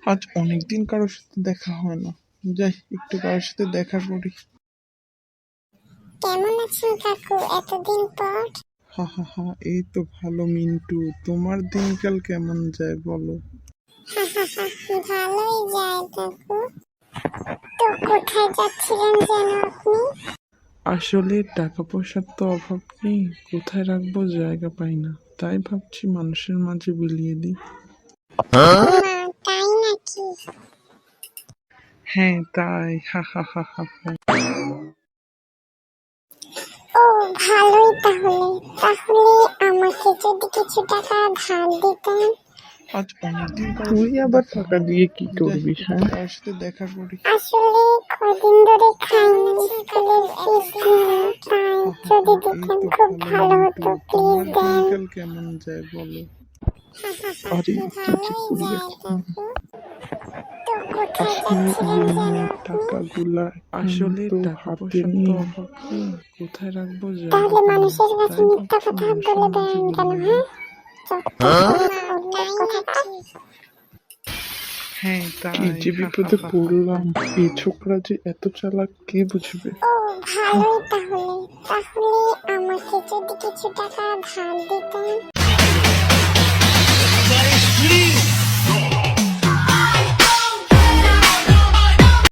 আজ অনেকদিন কারোর সাথে দেখা হয় না, যাই একটু কারোর সাথে দেখা করি। কেমন আছেন কাকু এতদিন পর? হা হা হা, এই তো ভালো মিন্টু, তোমার দিনকাল কেমন যায় বলো? হা হা হা, ভালোই যায় কাকু। তো কোথায় যাচ্ছিলেন যেন আপনি? আসলে টাকা পয়সার তো অভাব নেই, কোথায় রাখবো জায়গা পাই না, তাই ভাবছি মানুষের মাঝে বিলিয়ে দিই। মা, তাই নাকি? হ্যাঁ তাই, হা হা হা হা হা। ও ভালোই তাহলে। তাহলে আমাকে যদি কিছু টাকা ধার দিতেন। আজ অনেকদিন তুই আবার টাকা দিয়ে কি করবি? হ্যাঁ, কারোর সাথে দেখা করি। আসলে কদিন ধরে খাইনি, স্কুলের ফিস নেই, তাই যদি দিতেন খুব ভালো হতো, প্লিজ দেন। দিনকাল কেমন যায় বলো? আরে তুই কি করি এখন? আসলে টাকাগুলা আসলে তো হাতে নিয়ে কোথায় রাখবো তাহলে মানুষের কাছে মিথ্যা কথা বলে বেড়ান কেন? হ্যাঁ, কি যে বিপদে পড়লাম, এই ছোকরা যে এত চালাক কে বুঝবে? ও ভালোই তাহলে। তাহলে আমাকে যদি কিছু টাকা ধার দিতেন।